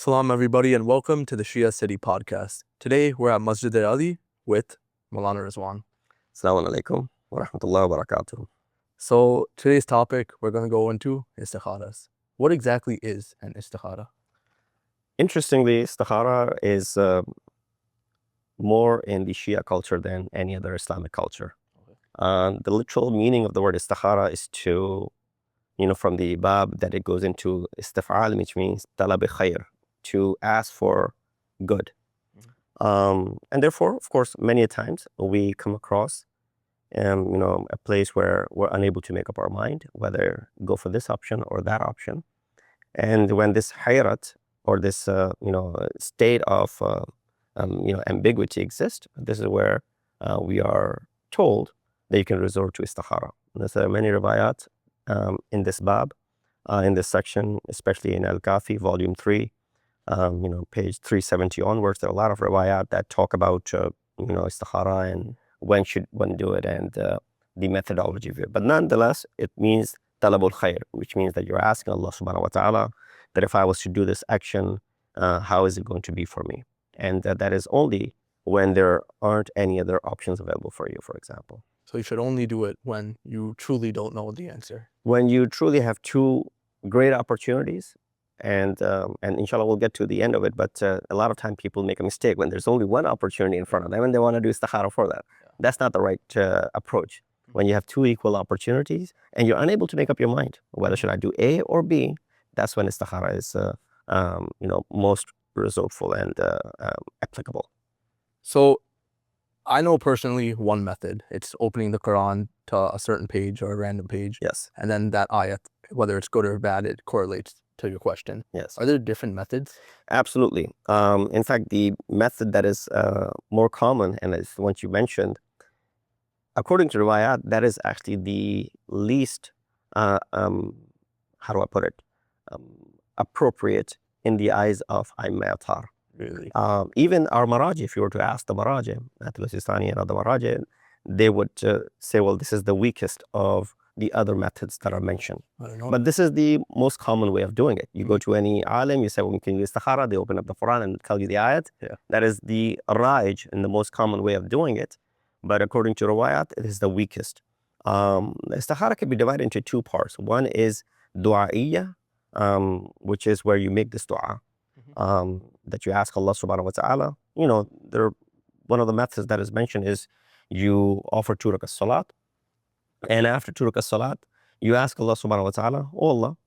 Salam everybody and welcome to the Shia City Podcast. Today we're at Masjid Ali with Moana Rizwan. Assalamu alaikum wa rahmatullahi wa barakatuh. So today's topic we're going to go into Istikharas. What exactly is an Istikhara? Interestingly, Istikhara is more in the Shia culture than any other Islamic culture. The literal meaning of the word Istikhara is to, from the A.B.A.S that it goes into istif'al, which means talab khair, to ask for good. And therefore, of course, many times we come across a place where we're unable to make up our mind, whether go for this option or that option. And when this hayrat or this state of ambiguity exists, this is where we are told that you can resort to istikhara. There are many riwayat in this bab, in this section, especially in Al-Kafi, volume 3, page 370 onwards. There are a lot of riwayat that talk about istikhara and when should one do it and the methodology of it. But nonetheless, it means talabul khair, which means that you're asking Allah subhanahu wa ta'ala that if I was to do this action, how is it going to be for me? And that is only when there aren't any other options available for you, for example. So you should only do it when you truly don't know the answer. When you truly have two great opportunities, and inshallah we'll get to the end of it, but a lot of time people make a mistake when there's only one opportunity in front of them and they want to do istikhara for that. That's not the right approach. When you have two equal opportunities and you're unable to make up your mind, whether should I do A or B, that's when istikhara is most resultful and applicable. So I know personally one method. It's opening the Quran to a certain page or a random page. Yes. And then that ayat, whether it's good or bad, it correlates to your question. Yes. Are there different methods? Absolutely. In fact, the method that is more common, and is the one you mentioned, according to riwayat, that is actually the least, how do I put it, appropriate in the eyes of Aimma. Really? Even our Maraji, if you were to ask the Maraji, Atul Sistani and other Maraji, they would say, well, this is the weakest of the other methods that are mentioned. I don't know. But this is the most common way of doing it. You go to any alim, you say, well, we can do istikhara, they open up the Quran and tell you the ayat. Yeah. That is the raj and the most common way of doing it. But according to riwayat, it is the weakest. Istikhara can be divided into two parts. One is du'a'iyya, which is where you make this dua, that you ask Allah subhanahu wa ta'ala. One of the methods that is mentioned is you offer 2 rakat salat. And after 2 rakat salat, you ask Allah subhanahu wa ta'ala, oh Allah,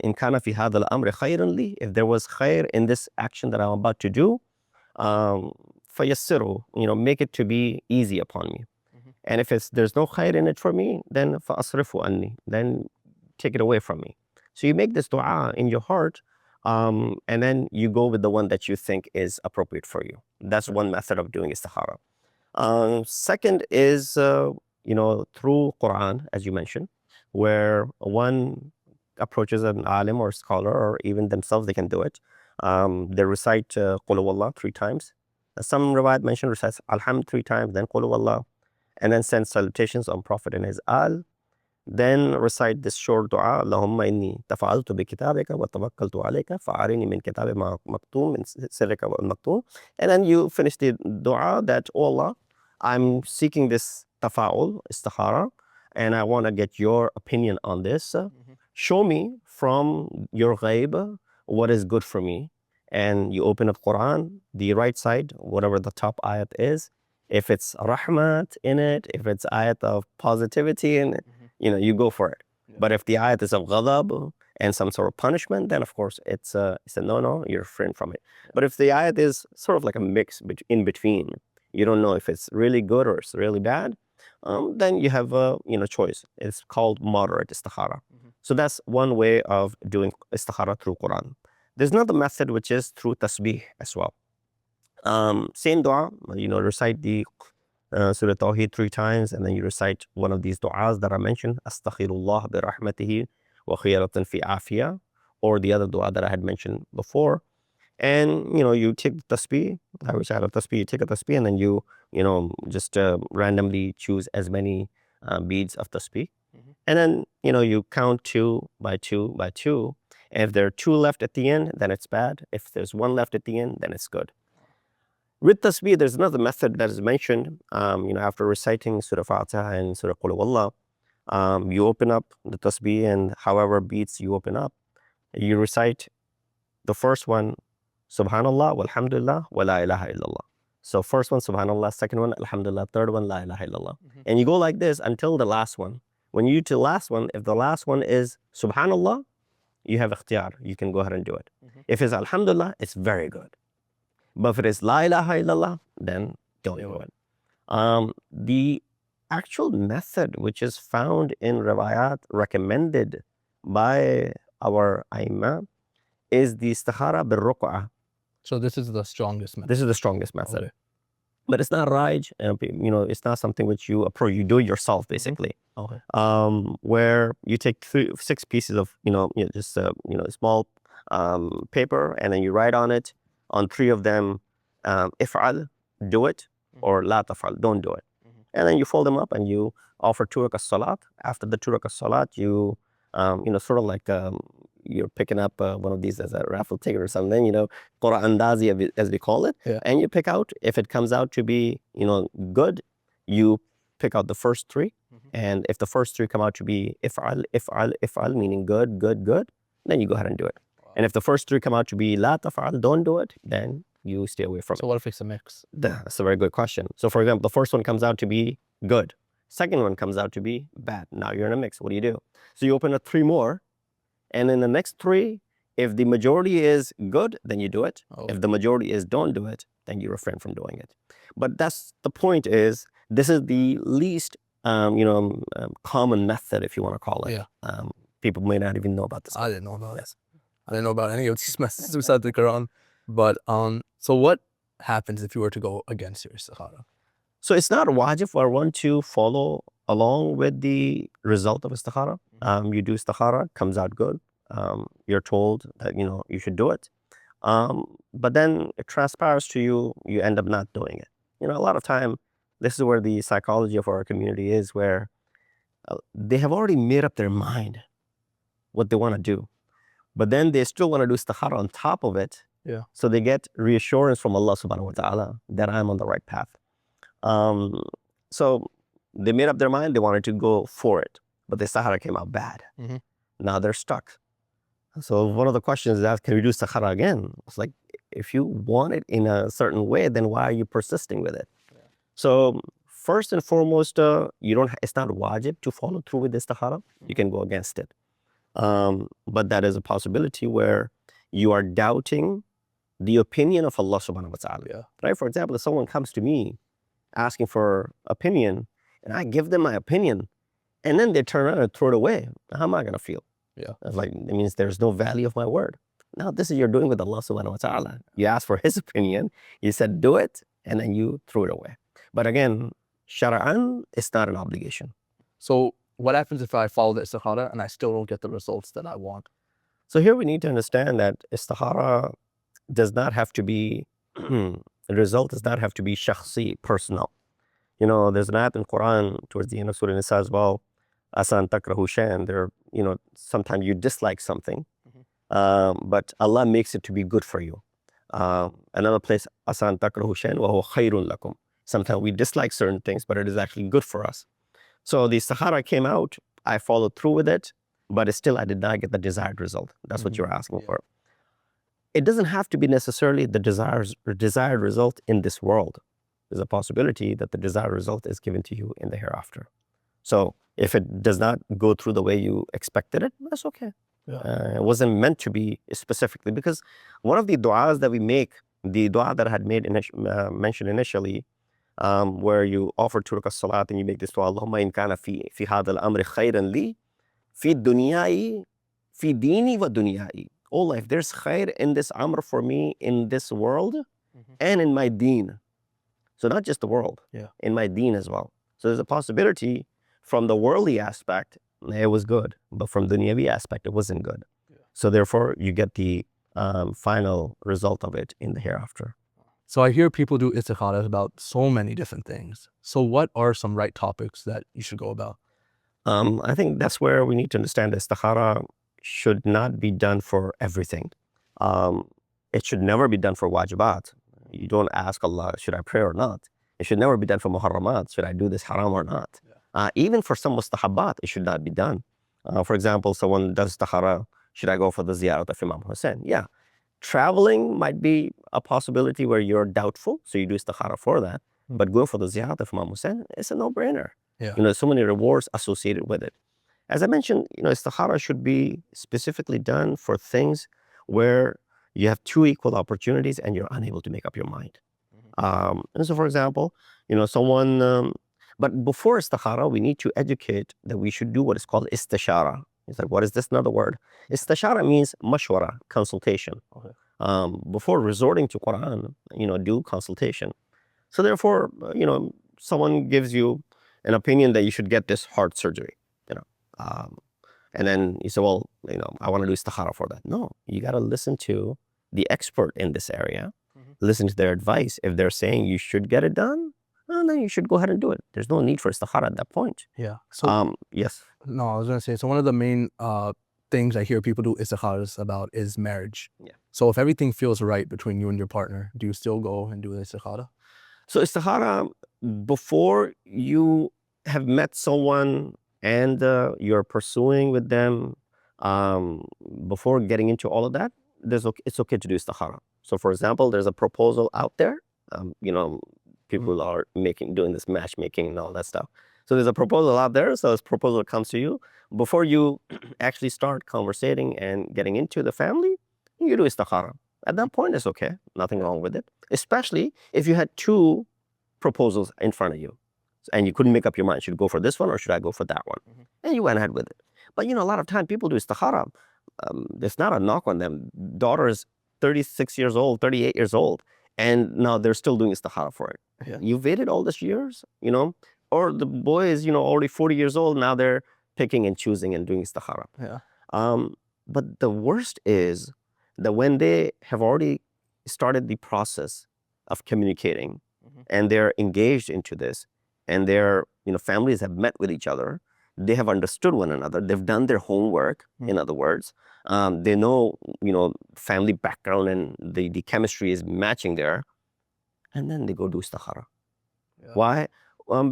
in kana fi hadha al-amri khayran li, if there was khayr in this action that I'm about to do, fayassiru, make it to be easy upon me. And if there's no khayr in it for me, then fa'asrifu anni, then take it away from me. So you make this dua in your heart, and then you go with the one that you think is appropriate for you. That's one method of doing istikhara. Second is through Quran, as you mentioned, where one approaches an alim or scholar, or even themselves, they can do it. They recite Qul Huwallah 3 times. Some riwayat mention recites Alhamd 3 times, then Qul Huwallah, and then send salutations on Prophet and his al. Then recite this short dua, Allahumma inni tafa'altu bi kitabika wa tawakkaltu alayka fa'arini min kitabi ma maktum min sirrika wa maktum. And then you finish the dua that, oh Allah, I'm seeking this tafa'ul, istikhara, and I want to get your opinion on this. Show me from your ghaib what is good for me. And you open up Quran, the right side, whatever the top ayat is. If it's rahmat in it, if it's ayat of positivity in it, you go for it. Yeah. But if the ayat is of ghadab and some sort of punishment, then of course it's a no, you're refrain from it. Yeah. But if the ayat is sort of like a mix in between, you don't know if it's really good or it's really bad, then you have a choice. It's called moderate istikhara. So that's one way of doing istikhara through Quran. There's another method which is through tasbih as well. Same dua, recite the Surah Tawheed 3 times, and then you recite one of these du'as that I mentioned, Astaghfirullah bi rahmatihi wa khiyaratan fi afiyah, or the other dua that I had mentioned before. And you take the tasbih, I recite a tasbih, you take a tasbih, and then you just randomly choose as many beads of tasbih. And then you count 2 by 2 by 2, And if there are 2 left at the end, then it's bad. If there's 1 left at the end, then it's good. With tasbih, there's another method that is mentioned. After reciting Surah Fatiha and Surah Qul Huwallah, you open up the tasbih, and however beats you open up, you recite the first one, Subhanallah, walhamdulillah, wa la ilaha illallah. So first one, Subhanallah, second one, Alhamdulillah, third one, La ilaha illallah. And you go like this until the last one. When you get to the last one, if the last one is Subhanallah, you have ikhtiyar. You can go ahead and do it. If it's Alhamdulillah, it's very good. But if it is La ilaha illallah, then don't do it. The actual method which is found in riwayat recommended by our A.B.A.S is the Istikhara bil ruq'ah. So this is the strongest method. This is the strongest method. Okay. But it's not raj, it's not something which you approach, you do it yourself basically. Okay. Where you take 6 pieces of, just small paper, and then you write on it, on 3 of them, if'al, do it, or la taf'al, don't do it. And then you fold them up and you offer 2 rakat salat. After the 2 rakat salat, you, sort of like you're picking up one of these as a raffle ticket or something, Qurandazi as we call it. Yeah. And you pick out, if it comes out to be, good, you pick out the first 3. And if the first 3 come out to be if'al, meaning good, then you go ahead and do it. And if the first 3 come out to be la taf'al, don't do it, then you stay away from it. So what if it's a mix? That's a very good question. So for example, the first one comes out to be good. Second one comes out to be bad. Now you're in a mix. What do? So you open up 3 more. And in the next 3, if the majority is good, then you do it. Okay. If the majority is don't do it, then you refrain from doing it. But that's the point, is this is the least common method, if you want to call it. Yeah. People may not even know about this. I didn't know about this. I didn't know about any of these methods besides the Quran. But so what happens if you were to go against your Istikhara? So it's not wajib for one to follow along with the result of Istikhara. You do Istikhara, comes out good. You're told that, you should do it. But then it transpires to you, you end up not doing it. A lot of time, this is where the psychology of our community is, where they have already made up their mind what they want to do. But then they still want to do Istikhara on top of it. Yeah. So they get reassurance from Allah subhanahu wa ta'ala that I'm on the right path. So they made up their mind, they wanted to go for it, but the Istikhara came out bad. Now they're stuck. So one of the questions is, can we do Istikhara again? It's like, if you want it in a certain way, then why are you persisting with it? Yeah. So first and foremost, it's not wajib to follow through with Istikhara. You can go against it. But that is a possibility where you are doubting the opinion of Allah subhanahu wa ta'ala. Yeah. Right? For example, if someone comes to me asking for opinion, and I give them my opinion, and then they turn around and throw it away, how am I going to feel? Yeah. It's like, it means there's no value of my word. Now, this is you're doing with Allah subhanahu wa ta'ala. You asked for His opinion, you said do it, and then you threw it away. But again, Shara'an, it's not an obligation. So what happens if I follow the Istikhara and I still don't get the results that I want? So here we need to understand that Istikhara does not have to be, the result does not have to be shakhsi, personal. There's an ayat in Quran towards the end of Surah Nisa as well, Asan takrahu shay'an. Sometimes you dislike something, but Allah makes it to be good for you. Another place, Asan takrahu shay'an wa huwa khayrun lakum. Sometimes we dislike certain things, but it is actually good for us. So the Istikhara came out, I followed through with it, but still I did not get the desired result. That's what you're asking for. It doesn't have to be necessarily the desired result in this world. There's a possibility that the desired result is given to you in the hereafter. So if it does not go through the way you expected it, that's okay. Yeah. It wasn't meant to be specifically, because one of the du'as that we make, the du'a that I had mentioned initially, where you offer 2 rakat salat and you make this du'a, Allahumma in kana fi hadha al-amri khayran li, fi dunyai, fi dini wa dunyai. Oh, life, there's khair in this amr for me in this world and in my deen. So not just the world, in my deen as well. So there's a possibility from the worldly aspect, it was good, but from the dunyavi aspect, it wasn't good. Yeah. So therefore, you get the final result of it in the hereafter. So I hear people do Istikharas about so many different things. So what are some right topics that you should go about? I think that's where we need to understand Istikhara should not be done for everything. It should never be done for wajibat. You don't ask Allah, should I pray or not? It should never be done for muharramat. Should I do this haram or not? Even for some mustahabbat, it should not be done. For example, someone does istikhara, should I go for the ziyarat of Imam Hussein? Yeah. Traveling might be a possibility where you're doubtful, so you do istikhara for that. But going for the ziyarat of Imam Hussein is a no-brainer. Yeah. There's so many rewards associated with it. As I mentioned, istikhara should be specifically done for things where you have two equal opportunities and you're unable to make up your mind. And so, for example, someone, but before istikhara, we need to educate that we should do what is called istishara. It's like, what is this? Another word. Istishara means mashwara, consultation. Okay. Before resorting to Quran, do consultation. So therefore, someone gives you an opinion that you should get this heart surgery, and then you say, well, I want to do istikhara for that. No, you got to listen to the expert in this area, listen to their advice. If they're saying you should get it done, well, then you should go ahead and do it. There's no need for istikhara at that point. Yeah. So yes. No, I was gonna say, so one of the main things I hear people do istikharas about is marriage. Yeah. So if everything feels right between you and your partner, do you still go and do the istikhara? So istikhara, before you have met someone and you're pursuing with them, before getting into all of that, it's okay to do istikhara. So for example, there's a proposal out there. People are doing this matchmaking and all that stuff. So there's a proposal out there. So this proposal comes to you. Before you actually start conversating and getting into the family, you do istikhara. At that point, it's okay. Nothing wrong with it. Especially if you had two proposals in front of you and you couldn't make up your mind. Should I go for this one or should I go for that one? And you went ahead with it. But a lot of time people do istikhara. There's not a knock on them. Daughter is 36 years old, 38 years old, and now they're still doing istikhara for it. Yeah. You waited all these years, or the boy is, already 40 years old, now they're picking and choosing and doing istikhara. Yeah. But the worst is that when they have already started the process of communicating and they're engaged into this and their families have met with each other, they have understood one another, they've done their homework, in other words, they know, family background and the chemistry is matching there, and then they go do istikhara. Yeah. Why?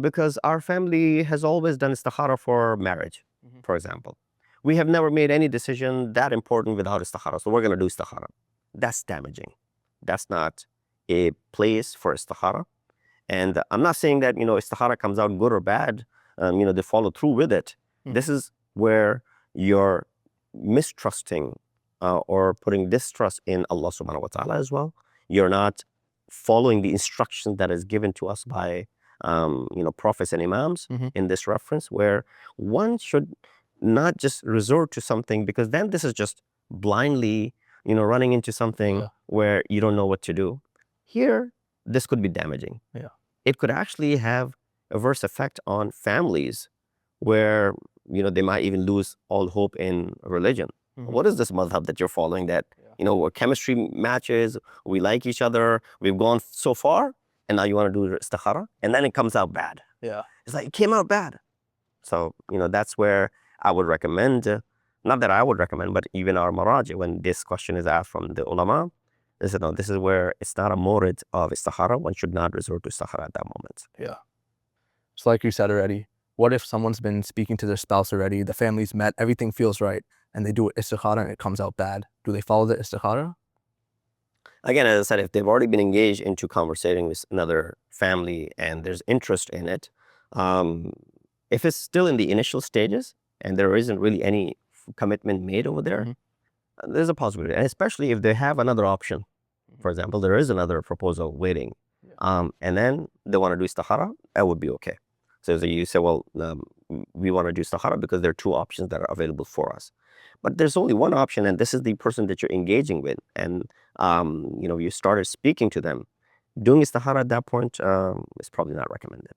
Because our family has always done istikhara for marriage, for example. We have never made any decision that important without istikhara, so we're going to do istikhara. That's damaging. That's not a place for istikhara. And I'm not saying that, istikhara comes out good or bad, they follow through with it. This is where you're mistrusting or putting distrust in Allah subhanahu wa ta'ala as well. You're not following the instruction that is given to us by prophets and imams in this reference, where one should not just resort to something, because then this is just blindly running into something where you don't know what to do. Here, this could be damaging. Yeah. It could actually have adverse effect on families where they might even lose all hope in religion. What is this madhab that you're following that where chemistry matches, we like each other, we've gone so far, and now you want to do istikhara, and then it comes out bad. Yeah. It's like it came out bad. So that's where I would recommend, not that I would recommend, but even our maraji, when this question is asked from the ulama, they said, no, this is where it's not a morid of istikhara. One should not resort to istikhara at that moment. Yeah. So like you said already, what if someone's been speaking to their spouse already, the family's met, everything feels right, and they do istikhara and it comes out bad? Do they follow the istikhara? Again, as I said, if they've already been engaged into conversating with another family and there's interest in it, if it's still in the initial stages and there isn't really any commitment made over there, there's a possibility. And especially if they have another option. For example, there is another proposal waiting, and then they want to do istikhara, that would be okay. So you say, well, we want to do istikhara because there are two options that are available for us. But there's only one option, and this is the person that you're engaging with. And, you started speaking to them. Doing istikhara at that point is probably not recommended.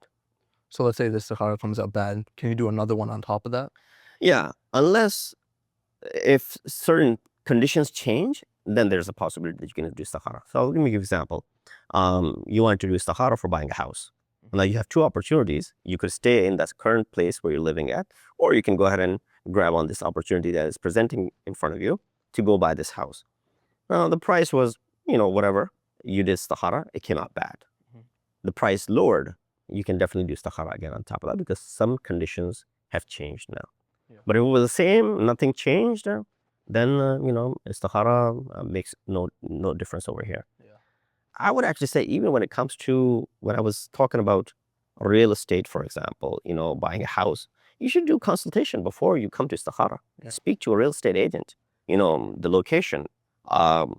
So let's say the istikhara comes out bad. Can you do another one on top of that? Yeah, unless if certain conditions change, then there's a possibility that you can do istikhara. So let me give you an example. You want to do istikhara for buying a house. Now you have two opportunities. You could stay in that current place where you're living at, or you can go ahead and grab on this opportunity that is presenting in front of you to go buy this house. Now, the price was, whatever. You did istikhara, it came out bad. The price lowered, you can definitely do istikhara again on top of that because some conditions have changed now. Yeah. But if it was the same, nothing changed, then, istikhara makes no difference over here. Yeah. I would actually say even when it comes to, when I was talking about real estate, for example, buying a house, you should do consultation before you come to istikhara. Yeah. Speak to a real estate agent. The location,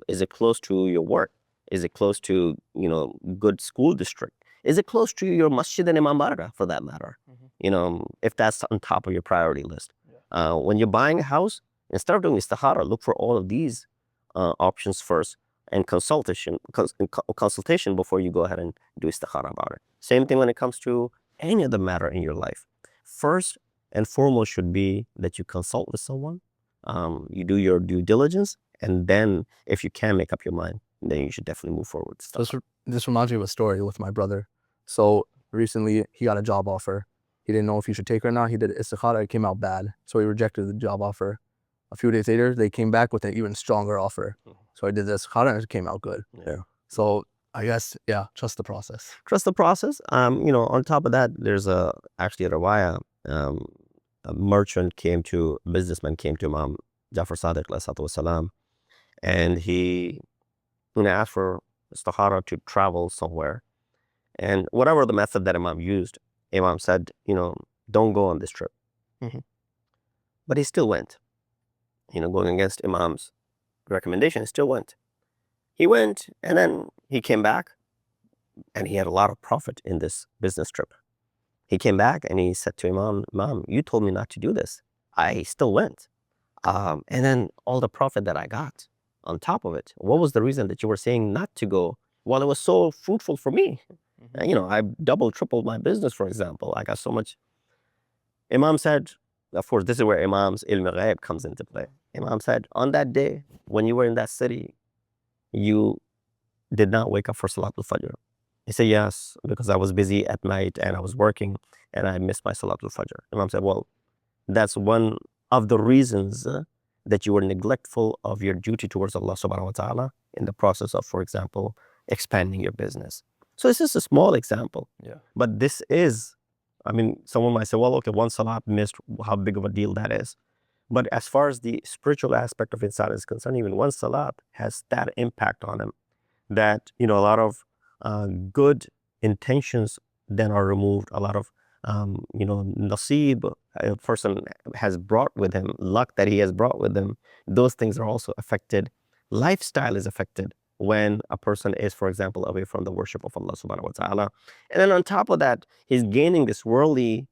is it close to your work? Is it close to, good school district? Is it close to your masjid and imam barga, for that matter? If that's on top of your priority list. Yeah. When you're buying a house, instead of doing istikhara, look for all of these options first, and consultation before you go ahead and do istikhara about it. Same thing when it comes to any other matter in your life. First and foremost should be that you consult with someone, you do your due diligence, and then if you can make up your mind, then you should definitely move forward. This reminds me of a story with my brother. So recently he got a job offer. He didn't know if he should take it or not. He did istikhara, it came out bad. So he rejected the job offer. A few days later, they came back with an even stronger offer. So I did this istikhara and it came out good. Yeah. So I guess, trust the process. Trust the process. On top of that, there's actually a riwayah. A businessman came to Imam Jafar Sadiq ﷺ, and he asked for istikhara to travel somewhere. And whatever the method that Imam used, Imam said, don't go on this trip. But he still went. Going against Imam's recommendation, he still went. He went, and then he came back, and he had a lot of profit in this business trip. He came back and he said to Imam, you told me not to do this. I still went. And then all the profit that I got on top of it, what was the reason that you were saying not to go while it was so fruitful for me? I doubled, tripled my business, for example. I got so much. Imam said, of course, this is where Imam's ilm al-ghaib comes into play. Imam said, on that day, when you were in that city, you did not wake up for Salatul Fajr. He said, yes, because I was busy at night and I was working and I missed my Salatul Fajr. Imam said, well, that's one of the reasons that you were neglectful of your duty towards Allah subhanahu wa ta'ala in the process of, for example, expanding your business. So it's just a small example. Yeah. But this is, someone might say, well, okay, one salat missed, how big of a deal that is. But as far as the spiritual aspect of insan is concerned, even one salat has that impact on him that, a lot of good intentions then are removed. A lot of, nasib a person has brought with him, luck that he has brought with him, those things are also affected. Lifestyle is affected when a person is, for example, away from the worship of Allah subhanahu wa ta'ala. And then on top of that, he's gaining this worldly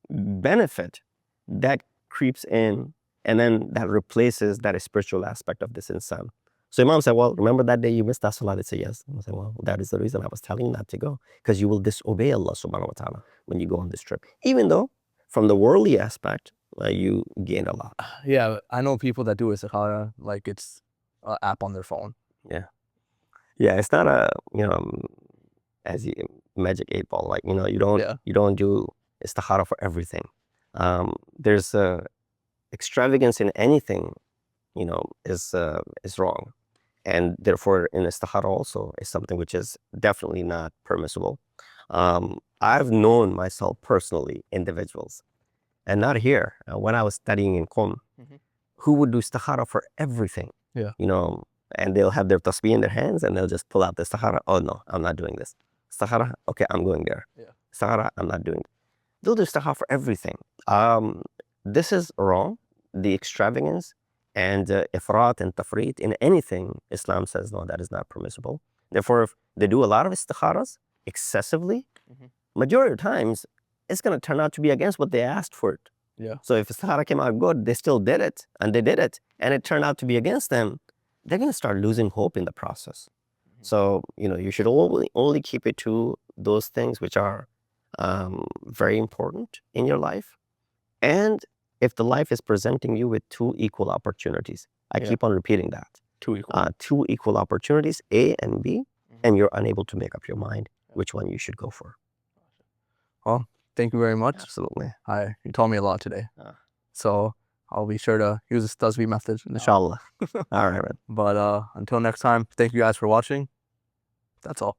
benefit that creeps in, and then that replaces that spiritual aspect of this insan. So Imam said, well, remember that day you missed that salat? He said, yes. I said, well, that is the reason I was telling you not to go, because you will disobey Allah subhanahu wa ta'ala when you go on this trip. Even though from the worldly aspect, you gain a lot. Yeah, I know people that do istikhara like it's an app on their phone. Yeah. Yeah, it's not a, as you magic 8-ball, like, you don't do istikhara for everything. There's extravagance in anything, is wrong. And therefore, in istikhara also is something which is definitely not permissible. I've known myself personally, individuals, and not here, when I was studying in Qom, who would do istikhara for everything. Yeah. And they'll have their tasbih in their hands and they'll just pull out the istikhara. Oh no, I'm not doing this. Istikhara, okay, I'm going there. Yeah. Istikhara, I'm not doing it. They'll do istikhara for everything. This is wrong. The extravagance and ifrat and tafrit in anything, Islam says no, that is not permissible. Therefore, if they do a lot of istikharas excessively, majority of times it's going to turn out to be against what they asked for it. Yeah. So if istikhara came out good, they still did it, and they did it, and it turned out to be against them, they're going to start losing hope in the process. So, you should only keep it to those things which are very important in your life. And if the life is presenting you with two equal opportunities, I keep on repeating that. Two equal opportunities, A and B, and you're unable to make up your mind which one you should go for. Well, thank you very much. Absolutely. You taught me a lot today. So I'll be sure to use this Tasbih method, inshallah. All right, man. But until next time, thank you guys for watching. That's all.